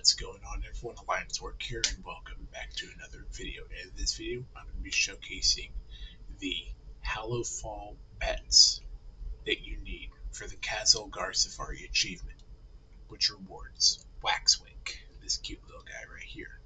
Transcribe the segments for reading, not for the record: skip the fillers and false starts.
What's going on, everyone? Alliance Work here, and welcome back to another video. In this video, I'm going to be showcasing the HALLOWFALL pets that you need for the Khaz Algar Safari achievement, which rewards Waxwink, this cute little guy right here.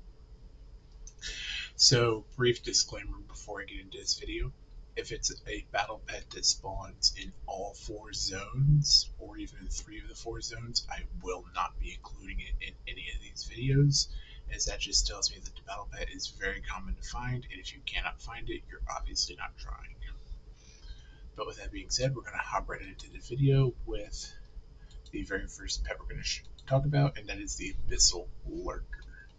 So, brief disclaimer before I get into this video. If it's a battle pet that spawns in all 4 zones, or even 3 of the 4 zones, I will not be including it in any of these videos, as that just tells me that the battle pet is very common to find, and if you cannot find it, you're obviously not trying. But with that being said, we're going to hop right into the video with the very first pet we're going to talk about, and that is the Abyssal Lurker.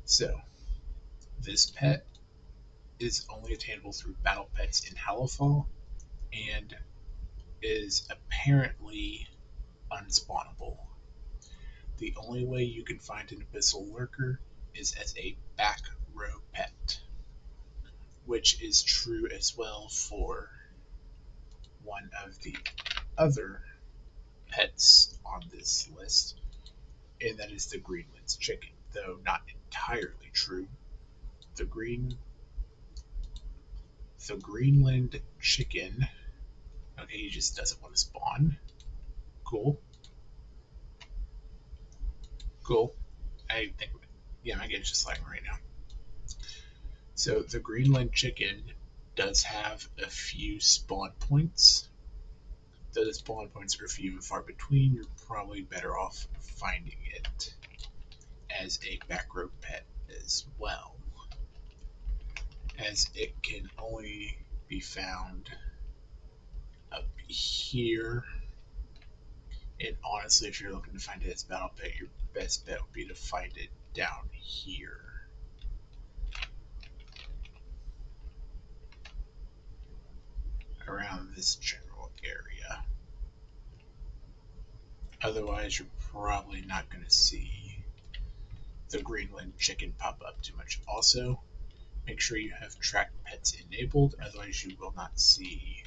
So, this pet is only attainable through battle pets in HALLOWFALL, and is apparently unspawnable. The only way you can find an Abyssal Lurker is as a back row pet, which is true as well for one of the other pets on this list, and that is the Greenland's chicken, though not entirely true. The Greenland chicken, okay, he just doesn't want to spawn. Cool. I think, yeah, my game's just lagging right now. So the Greenland chicken does have a few spawn points. Though the spawn points are few and far between, you're probably better off finding it as a back row pet as well, as it can only be found up here. And honestly, if you're looking to find it as battle pet, your best bet would be to find it down here. Around this general area. Otherwise, you're probably not going to see the Greenland chicken pop up too much. Also, make sure you have track pets enabled, otherwise you will not see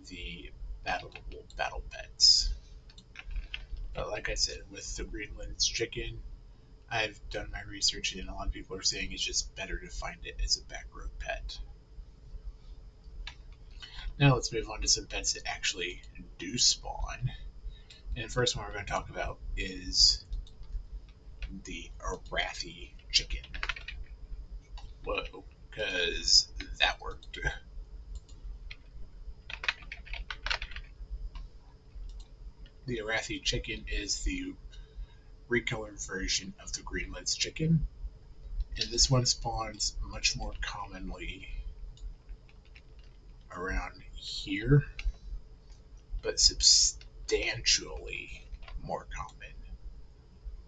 the battleable battle pets. But like I said, with the Greenland's chicken, I've done my research and a lot of people are saying it's just better to find it as a back row pet. Now let's move on to some pets that actually do spawn. And the first one we're going to talk about is the Arathi chicken. Whoa, because that worked. The Arathi chicken is the recolored version of the Greenland's chicken, and this one spawns much more commonly around here, but substantially more common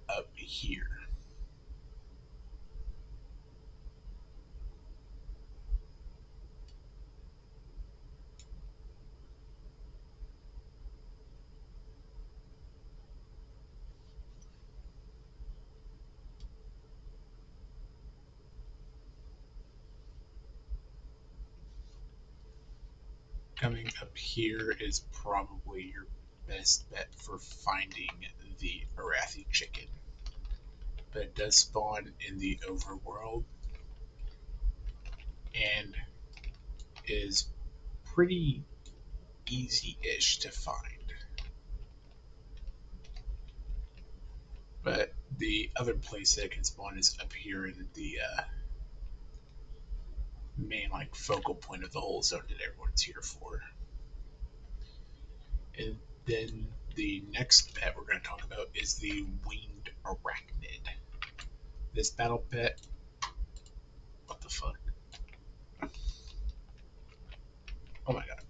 up here. Coming up here is probably your best bet for finding the Arathi chicken, but it does spawn in the overworld and is pretty easy-ish to find. But the other place that it can spawn is up here in the main focal point of the whole zone that everyone's here for. And then the next pet we're going to talk about is the winged arachnid. This battle pet, what the fuck? Oh my god.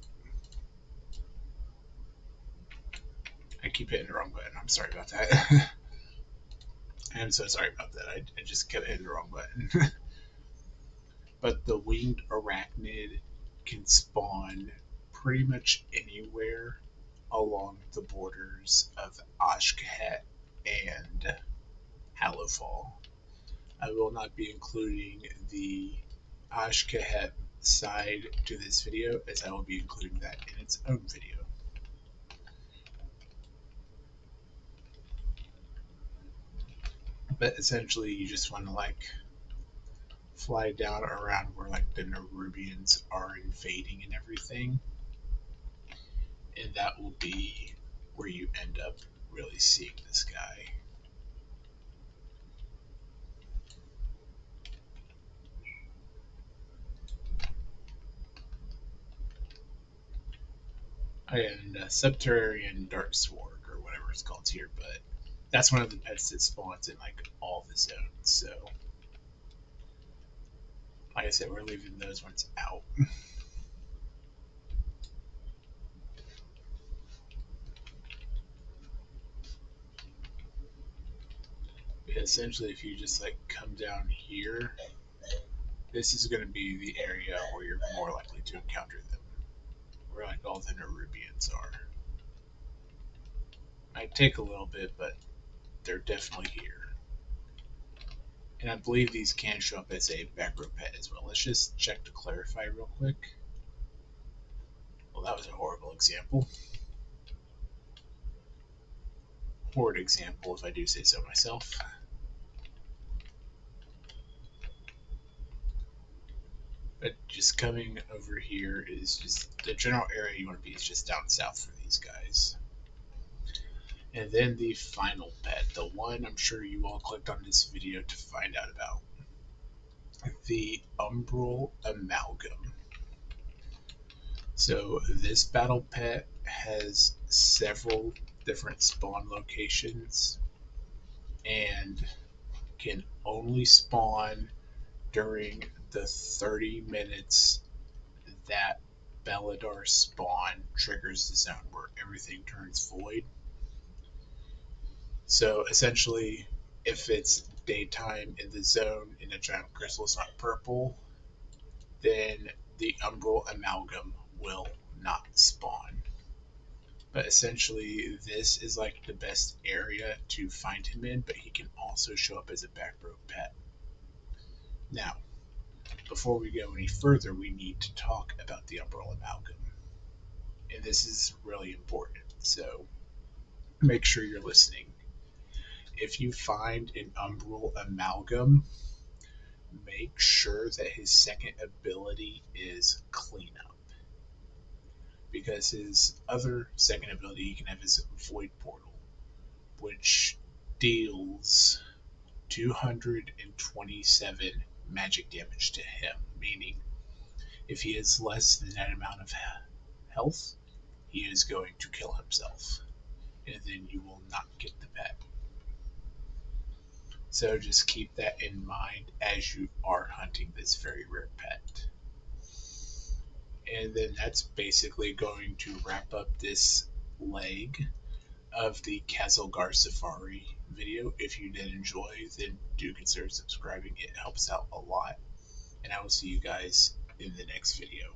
I keep hitting the wrong button. I'm sorry about that. I am so sorry about that. I just kept hitting the wrong button. But the winged arachnid can spawn pretty much anywhere along the borders of Ashkahet and HALLOWFALL. I will not be including the Ashkahet side to this video, as I will be including that in its own video. But essentially, you just want to like fly down around where like the Nerubians are invading and everything, and that will be where you end up really seeing this guy. And Subterranean Dark Sword, or whatever it's called here, but that's one of the pets that spawns in like all the zones. So, like I said, we're leaving those ones out. Essentially, if you just like come down here, this is going to be the area where you're more likely to encounter them, where like all the Nerubians are. Might take a little bit, but they're definitely here. And I believe these can show up as a back row pet as well. Let's just check to clarify real quick. Well, that was a horrible example. Horrid example, if I do say so myself. But just coming over here is just the general area you want to be is just down south for these guys. And then the final pet, the one I'm sure you all clicked on this video to find out about. The Umbral Amalgam. So this battle pet has several different spawn locations and can only spawn during the 30 minutes that Belladar's spawn triggers the zone where everything turns void. So essentially, if it's daytime in the zone and the giant crystal is not purple, then the Umbral Amalgam will not spawn. But essentially, this is like the best area to find him in, but he can also show up as a back row pet. Now, before we go any further, we need to talk about the Umbral Amalgam. And this is really important, so make sure you're listening. If you find an Umbral Amalgam, make sure that his second ability is Cleanup. Because his other second ability he can have is Void Portal, which deals 227 magic damage to him, meaning if he has less than that amount of health, he is going to kill himself, and then you will not get the pet. So just keep that in mind as you are hunting this very rare pet. And then that's basically going to wrap up this leg of the Khaz Algar Safari video. If you did enjoy, then do consider subscribing. It helps out a lot. And I will see you guys in the next video.